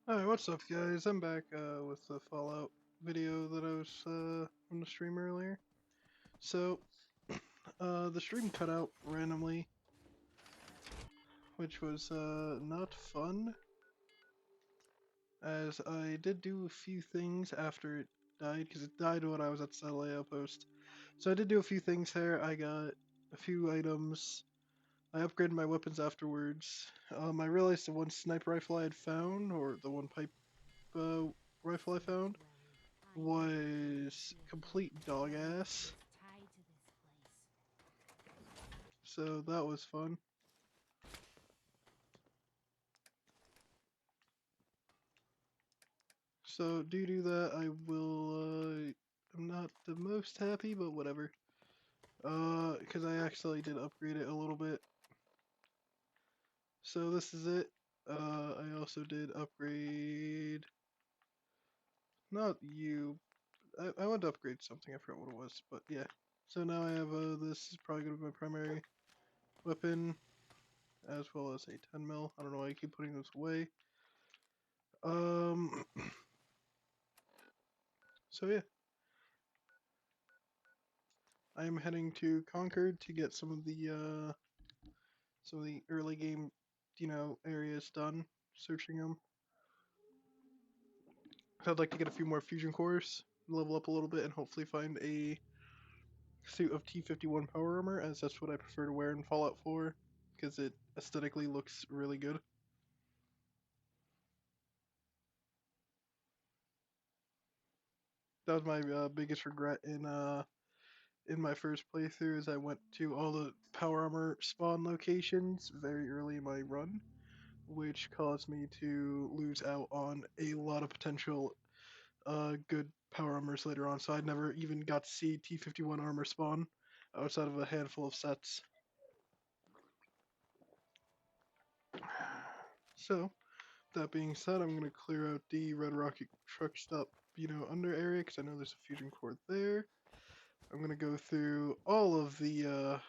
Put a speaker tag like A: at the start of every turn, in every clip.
A: Alright, what's up guys? I'm back with the Fallout video that I was on the stream earlier. So, the stream cut out randomly, which was not fun, as I did do a few things after it died, because it died when I was at the satellite outpost. So I did do a few things there. I got a few items. I upgraded my weapons afterwards. I realized the one sniper rifle I had found, or the one pipe uh, rifle I found, was complete dog ass. So that was fun. So due to that, I will. I'm not the most happy, but whatever. Because I actually did upgrade it a little bit. So this is it. I also did upgrade. Not you. I want to upgrade something. I forgot what it was, but yeah. So now I have this is probably gonna be my primary weapon, as well as a 10 mil. I don't know why I keep putting this away. Um. So yeah. I am heading to Concord to get some of the early game, areas done, searching them. I'd like to get a few more fusion cores, level up a little bit, and hopefully find a suit of T-51 power armor, as that's what I prefer to wear in Fallout 4, because it aesthetically looks really good. That was my biggest regret in my first playthrough, is I went to all the power armor spawn locations very early in my run, which caused me to lose out on a lot of potential good power armors later on. So I never even got to see T-51 armor spawn outside of a handful of sets. So that being said, I'm gonna clear out the Red Rocket truck stop, under area, because I know there's a fusion core there. I'm gonna go through all of the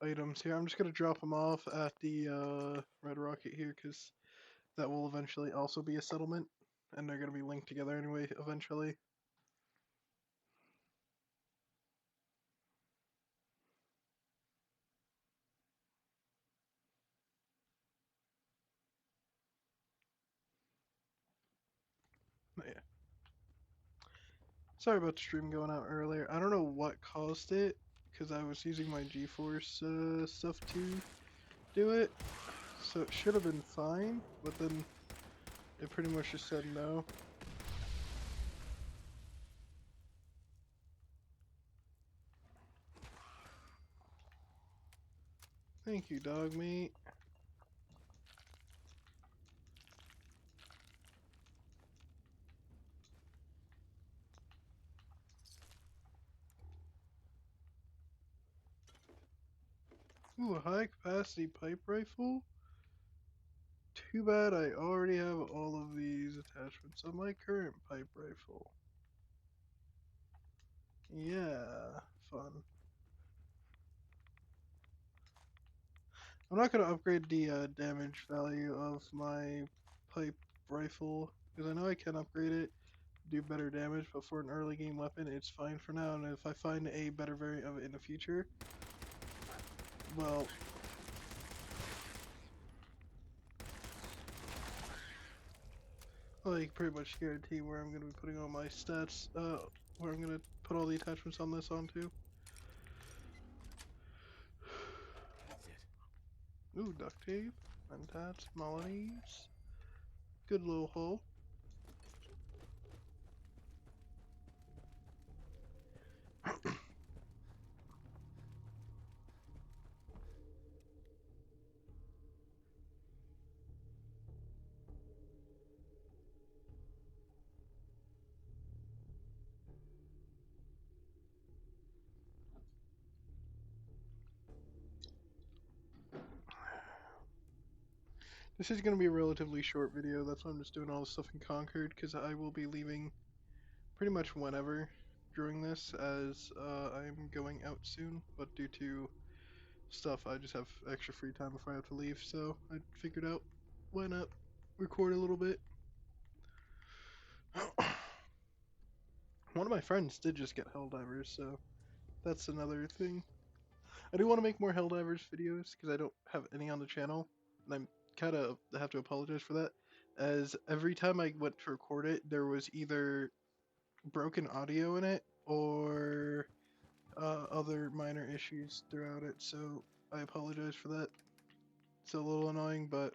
A: items here. I'm just gonna drop them off at the Red Rocket here, because that will eventually also be a settlement, and they're gonna be linked together anyway eventually. But yeah. Sorry about the stream going out earlier. I don't know what caused it, because I was using my GeForce stuff to do it. So it should have been fine, but then it pretty much just said no. Thank you, dog meat. Ooh, a high capacity pipe rifle? Too bad I already have all of these attachments on my current pipe rifle. Yeah, fun. I'm not going to upgrade the damage value of my pipe rifle, because I know I can upgrade it, do better damage, but for an early game weapon, it's fine for now, and if I find a better variant of it in the future, well, I pretty much guarantee where I'm going to be putting all my stats, where I'm going to put all the attachments on this onto. Ooh, duct tape, and tats, mollies, good little hole. This is going to be a relatively short video, that's why I'm just doing all the stuff in Concord, because I will be leaving pretty much whenever during this, as I'm going out soon, but due to stuff, I just have extra free time before I have to leave, so I figured out why not. record a little bit. One of my friends did just get Helldivers, so that's another thing. I do want to make more Helldivers videos because I don't have any on the channel, and I'm kind of have to apologize for that. As every time I went to record it, there was either broken audio in it or other minor issues throughout it, so I apologize for that. It's a little annoying, but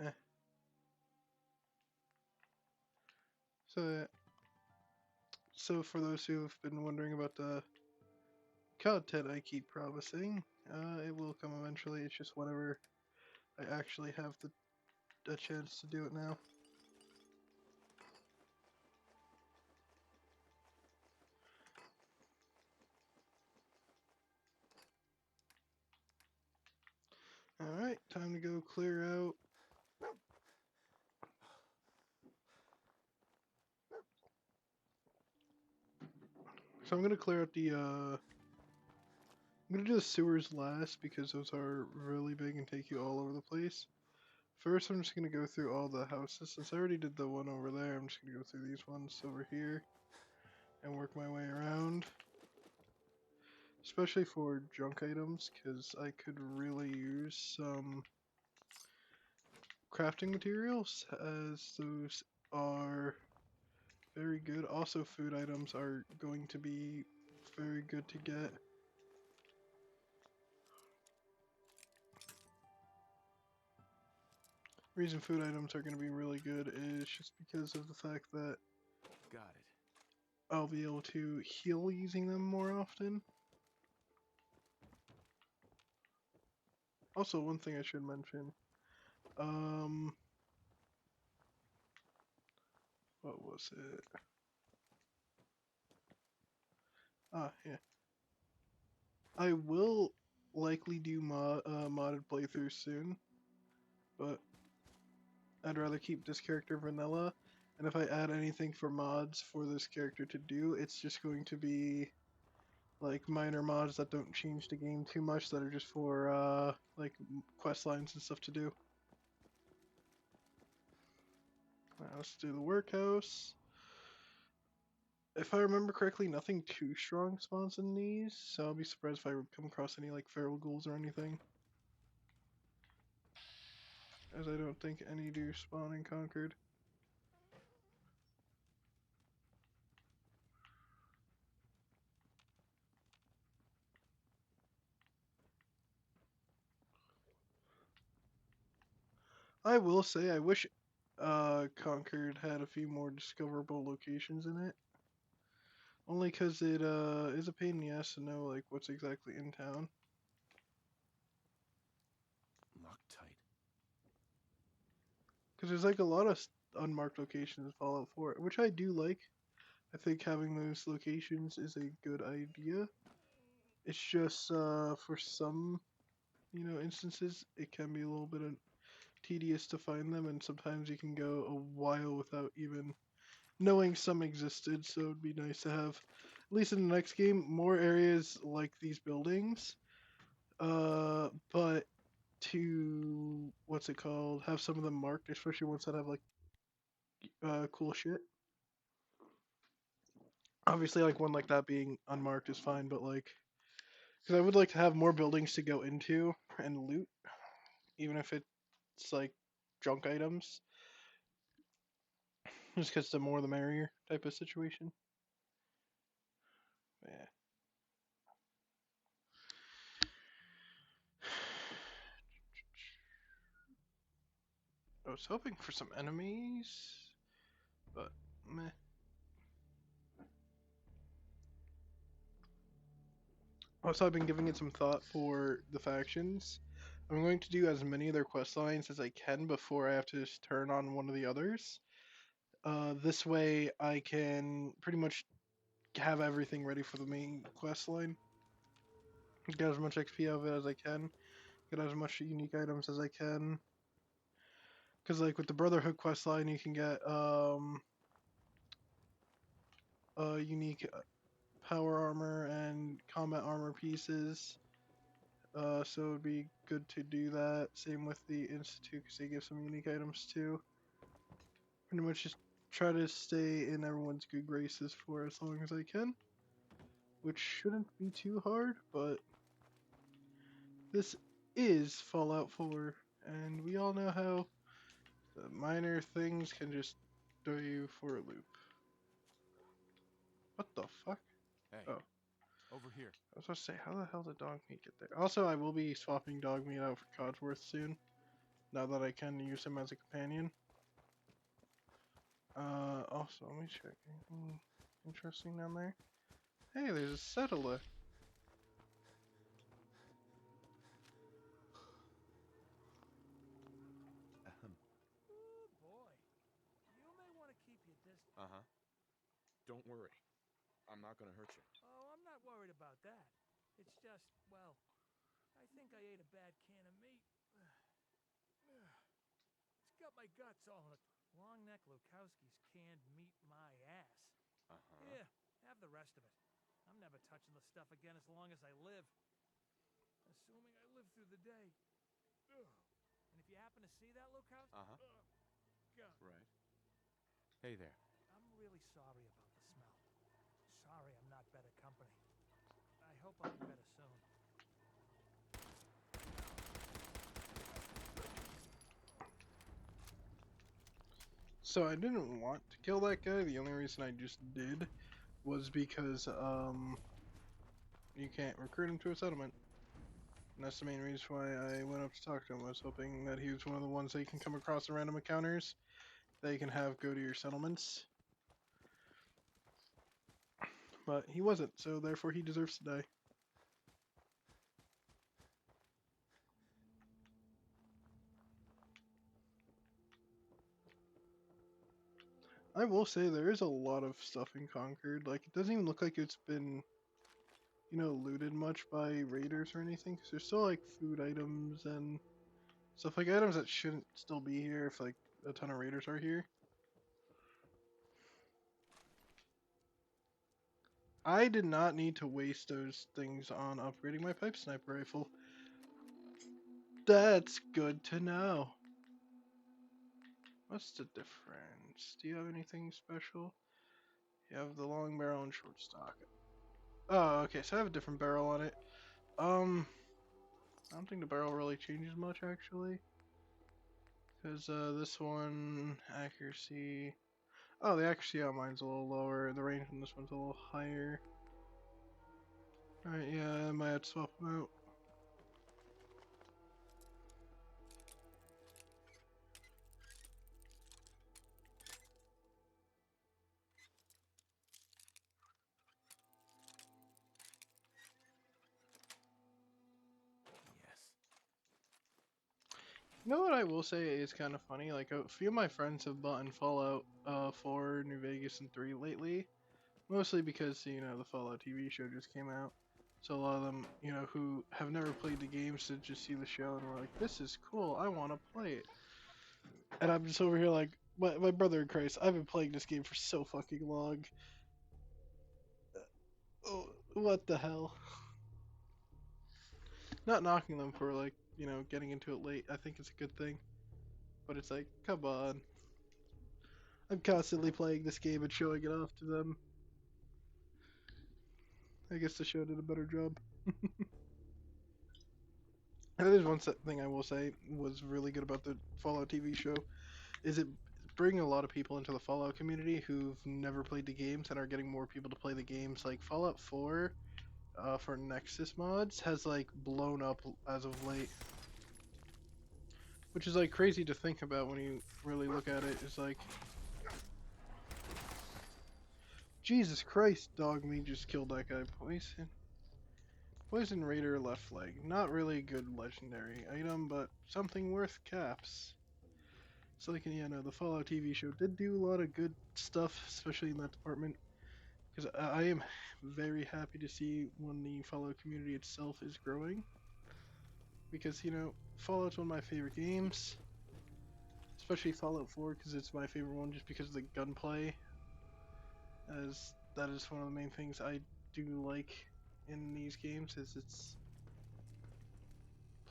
A: eh. So, so for those who've been wondering about the content I keep promising, it will come eventually. It's just whenever I actually have a chance to do it now. Alright, time to go clear out. So I'm gonna clear out the, I'm gonna do the sewers last because those are really big and take you all over the place. First, I'm just gonna go through all the houses. Since I already did the one over there, I'm just gonna go through these ones over here and work my way around. Especially for junk items, because I could really use some crafting materials, as those are very good. Also, food items are going to be very good to get. Reason food items are going to be really good is just because of the fact that
B: Got it.
A: I'll be able to heal using them more often. Also, one thing I should mention, what was it? Ah, yeah. I will likely do modded playthroughs soon, but I'd rather keep this character vanilla. And if I add anything for mods for this character to do, it's just going to be like minor mods that don't change the game too much, that are just for like quest lines and stuff to do. Let's do the workhouse. If I remember correctly, nothing too strong spawns in these, so I'll be surprised if I come across any like feral ghouls or anything. As I don't think any do spawn in Concord. I will say I wish Concord had a few more discoverable locations in it. Only because it is a pain in the ass to know like what's exactly in town.
B: Locked tight.
A: Because there's like a lot of unmarked locations in Fallout 4, which I do like. I think having those locations is a good idea. It's just for some, instances it can be a little bit tedious to find them, and sometimes you can go a while without even knowing some existed. So it'd be nice to have, at least in the next game, more areas like these buildings. But to what's it called? Have some of them marked, especially ones that have like cool shit. Obviously, like one like that being unmarked is fine, but like, because I would like to have more buildings to go into and loot, even if it's like junk items, just because the more the merrier type of situation. Yeah. I was hoping for some enemies, but meh. Also, I've been giving it some thought for the factions. I'm going to do as many of their quest lines as I can before I have to just turn on one of the others. This way, I can pretty much have everything ready for the main quest line. Get as much XP out of it as I can. Get as much unique items as I can. Because like with the Brotherhood quest line, you can get unique power armor and combat armor pieces. So it'd be good to do that. Same with the Institute, because they give some unique items too. Pretty much just try to stay in everyone's good graces for as long as I can, which shouldn't be too hard, but this is Fallout 4, and we all know how the minor things can just throw you for a loop. What the fuck?
B: Hey,
A: Oh,
B: over here.
A: I was supposed to say, how the hell did dog meat get there? Also, I will be swapping dog meat out for Codsworth soon, now that I can use him as a companion. Also, let me check. Anything interesting down there? Hey, there's a settler.
C: Ooh, boy. You may want to keep your distance.
B: Uh-huh. Don't worry. I'm not gonna hurt you.
C: Oh, I'm not worried about that. It's just, well, I think I ate a bad can of meat. It's got my guts all in it. Longneck Lukowski's canned meat my ass.
B: Uh-huh.
C: Here, have the rest of it. I'm never touching the stuff again as long as I live. Assuming I live through the day. And if you happen to see that, Lukowski...
B: Uh-huh.
C: God.
B: Right. Hey there.
C: I'm really sorry about the smell. Sorry I'm not better company. I hope I'll be better soon.
A: So I didn't want to kill that guy. The only reason I just did was because you can't recruit him to a settlement. And that's the main reason why I went up to talk to him. I was hoping that he was one of the ones that you can come across in random encounters that you can have go to your settlements. But he wasn't, so therefore he deserves to die. I will say there is a lot of stuff in Concord. Like, it doesn't even look like it's been, looted much by raiders or anything. Because there's still, like, food items and stuff like items that shouldn't still be here if, like, a ton of raiders are here. I did not need to waste those things on upgrading my pipe sniper rifle. That's good to know. What's the difference? Do you have anything special? You have the long barrel and short stock. Oh, okay, so I have a different barrel on it. I don't think the barrel really changes much, actually. Because, this one, accuracy... Oh, the accuracy on mine's a little lower, the range on this one's a little higher. Alright, yeah, I might have to swap them out.
B: Yes.
A: You know what I will say is kind of funny? Like, a few of my friends have bought in Fallout 4, New Vegas, and 3 lately. Mostly because, the Fallout TV show just came out. So a lot of them, who have never played the games to just see the show and were like, this is cool, I want to play it. And I'm just over here like, my brother in Christ, I've been playing this game for so fucking long. Oh, what the hell? Not knocking them for, like, getting into it late. I think it's a good thing. But it's like, come on. I'm constantly playing this game and showing it off to them. I guess the show did a better job. And there's one thing I will say was really good about the Fallout TV show is it bringing a lot of people into the Fallout community who've never played the games and are getting more people to play the games. Like Fallout 4, for Nexus mods has like blown up as of late, which is like crazy to think about when you really look at it. It's like, Jesus Christ, dog me just killed that guy. Poison Raider left leg. Not really a good legendary item, but something worth caps. So like, no, the Fallout TV show did do a lot of good stuff, especially in that department. Because I am very happy to see when the Fallout community itself is growing. Because, Fallout's one of my favorite games. Especially Fallout 4, because it's my favorite one just because of the gunplay. As that is one of the main things I do like in these games, is it's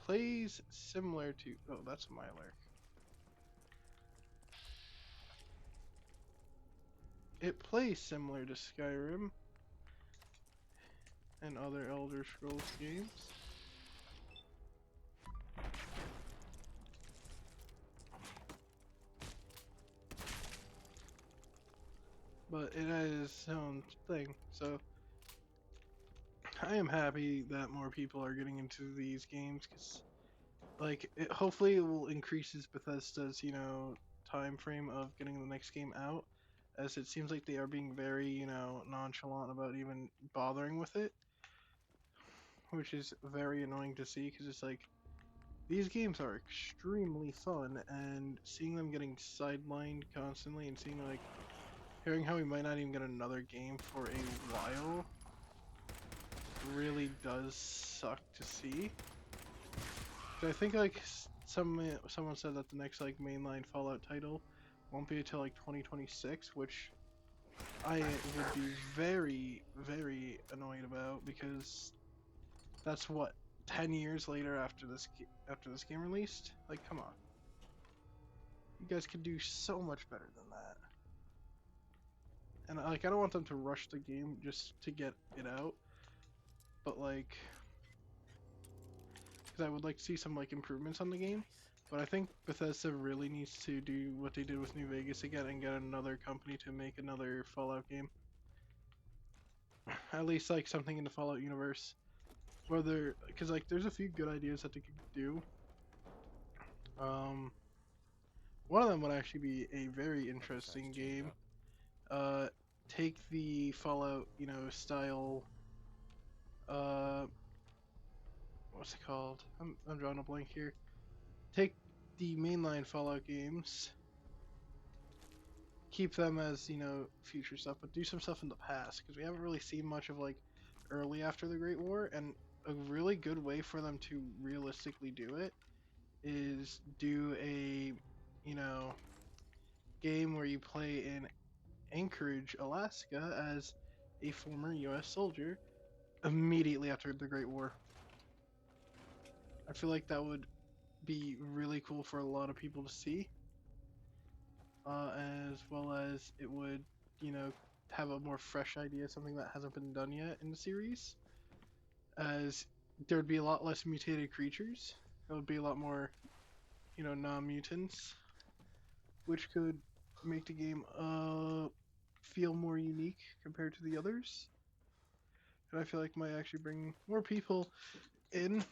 A: plays similar to. Oh, that's a Mylark. It plays similar to Skyrim and other Elder Scrolls games. But it has its own thing, so I am happy that more people are getting into these games, because like hopefully it will increases Bethesda's time frame of getting the next game out, as it seems like they are being very nonchalant about even bothering with it, which is very annoying to see, because it's like these games are extremely fun, and seeing them getting sidelined constantly and seeing like hearing how we might not even get another game for a while really does suck to see. I think like someone said that the next like mainline Fallout title won't be until like 2026, which I would be very annoyed about, because that's what 10 years later after this game released. Like, come on, you guys could do so much better than that. And like, I don't want them to rush the game just to get it out, but like, because I would like to see some like improvements on the game. But I think Bethesda really needs to do what they did with New Vegas again and get another company to make another Fallout game. At least like something in the Fallout universe. Whether, because like there's a few good ideas that they could do. One of them would actually be a very interesting game. Take the Fallout, style. What's it called? I'm drawing a blank here. Take the mainline Fallout games, keep them as future stuff, but do some stuff in the past, because we haven't really seen much of like early after the Great War. And a really good way for them to realistically do it is do a game where you play in Anchorage, Alaska, as a former U.S. soldier immediately after the Great War. I feel like that would be really cool for a lot of people to see, as well as it would, have a more fresh idea, something that hasn't been done yet in the series, as there'd be a lot less mutated creatures. There would be a lot more, non-mutants, which could make the game feel more unique compared to the others. And I feel like might actually bring more people in.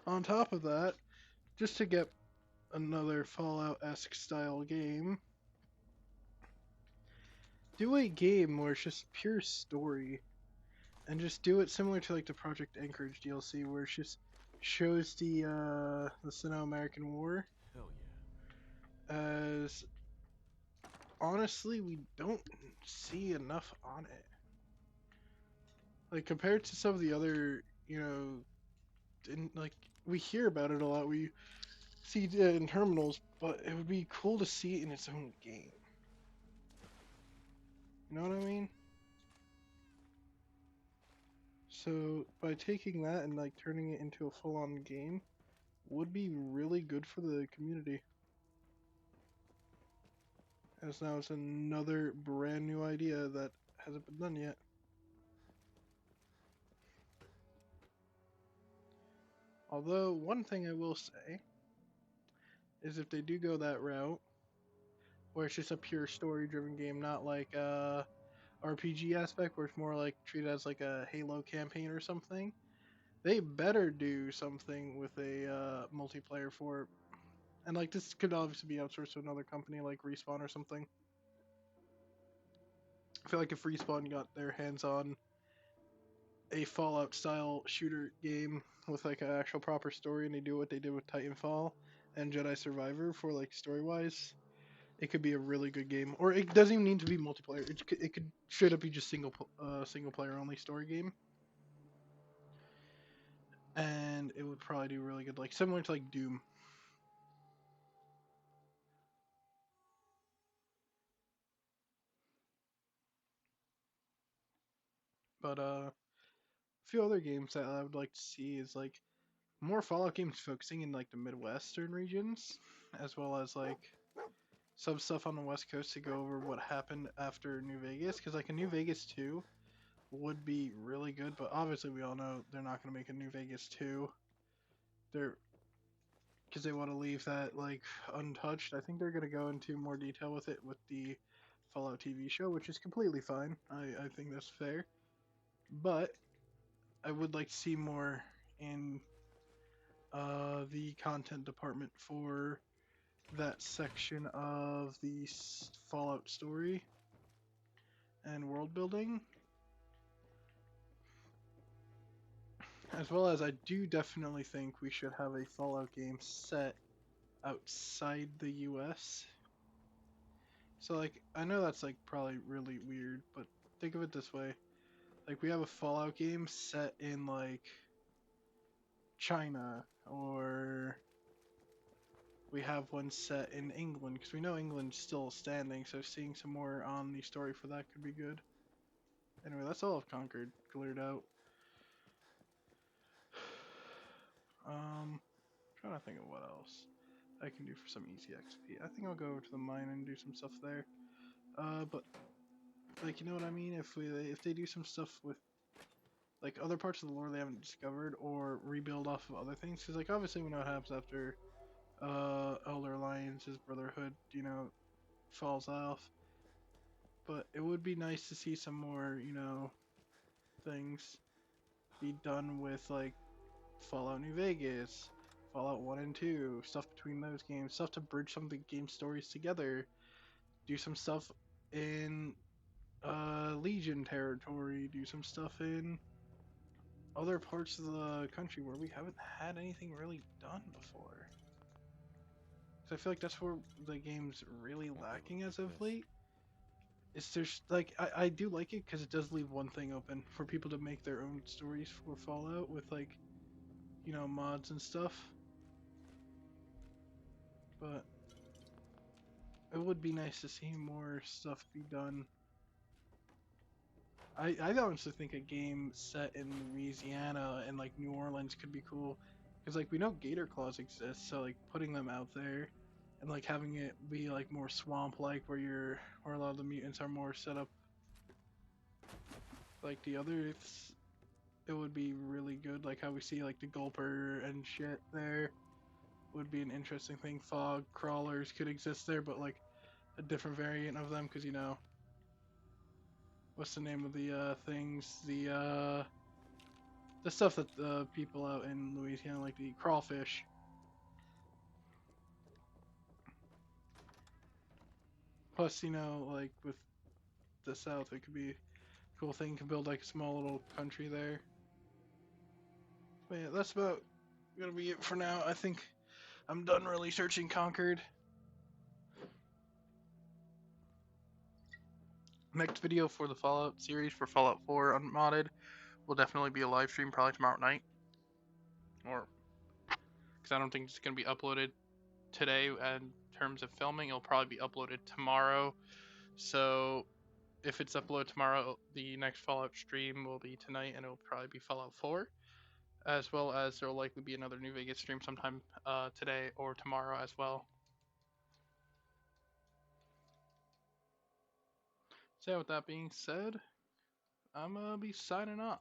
A: On top of that, just to get another Fallout-esque style game, do a game where it's just pure story, and just do it similar to like the Project Anchorage DLC, where it just shows the Sino-American War.
B: Hell yeah.
A: As honestly, we don't see enough on it. Like compared to some of the other, like we hear about it a lot. We see it in terminals, but it would be cool to see it in its own game. You know what I mean? So by taking that and like turning it into a full-on game would be really good for the community. As now it's another brand new idea that hasn't been done yet. Although one thing I will say is if they do go that route, where it's just a pure story-driven game, not like RPG aspect, where it's more like treated as like a Halo campaign or something, they better do something with a multiplayer for it. And like this could obviously be outsourced to another company like Respawn or something. I feel like if Respawn got their hands on a Fallout style shooter game with like an actual proper story, and they do what they did with Titanfall and Jedi Survivor for like story wise, it could be a really good game. Or it doesn't even need to be multiplayer. It could straight up be just single player only story game, and it would probably do really good, like similar to like Doom. But few other games that I would like to see is like more Fallout games focusing in like the Midwestern regions, as well as like some stuff on the West Coast to go over what happened after New Vegas, because like a New Vegas 2 would be really good, but obviously we all know they're not going to make a New Vegas 2. They're because they want to leave that like untouched. I think they're going to go into more detail with it with the Fallout TV show, which is completely fine. I think that's fair. But I would like to see more in the content department for that section of the Fallout story and world building. As well as I do definitely think we should have a Fallout game set outside the US. So like I know that's like probably really weird, but think of it this way. Like we have a Fallout game set in like China, or we have one set in England because we know England's still standing, so seeing some more on the story for that could be good. Anyway, that's all I've conquered, cleared out. Trying to think of what else I can do for some easy XP. I think I'll go over to the mine and do some stuff there. But like you know what I mean? If they do some stuff with like other parts of the lore they haven't discovered, or rebuild off of other things, because like obviously we know what happens after Elder Alliance's Brotherhood, you know, falls off. But it would be nice to see some more, you know, things be done with like Fallout New Vegas, Fallout 1 and 2, stuff between those games, stuff to bridge some of the game stories together. Do some stuff in Legion territory, do some stuff in other parts of the country where we haven't had anything really done before. So I feel like that's where the game's really lacking as of late. Is there's like I do like it because it does leave one thing open for people to make their own stories for Fallout with like, you know, mods and stuff. But it would be nice to see more stuff be done. I honestly think a game set in Louisiana and like New Orleans could be cool, because like we know gator claws exist, so like putting them out there and like having it be like more swamp like where a lot of the mutants are more set up like the others, it would be really good. Like how we see like the gulper and shit there would be an interesting thing. Fog crawlers could exist there, but like a different variant of them, because you know, what's the name of the things, the stuff that the people out in Louisiana like to eat, crawfish. Plus, you know, like with the South, it could be a cool thing to build like a small little country there. But yeah, that's about gonna be it for now. I think I'm done really searching Concord. Next video for the Fallout series for Fallout 4 Unmodded will definitely be a live stream, probably tomorrow night. Or, because I don't think it's going to be uploaded today in terms of filming, it'll probably be uploaded tomorrow. So, if it's uploaded tomorrow, the next Fallout stream will be tonight, and it'll probably be Fallout 4. As well as there will likely be another New Vegas stream sometime today or tomorrow as well. So, with that being said, I'm going to be signing off.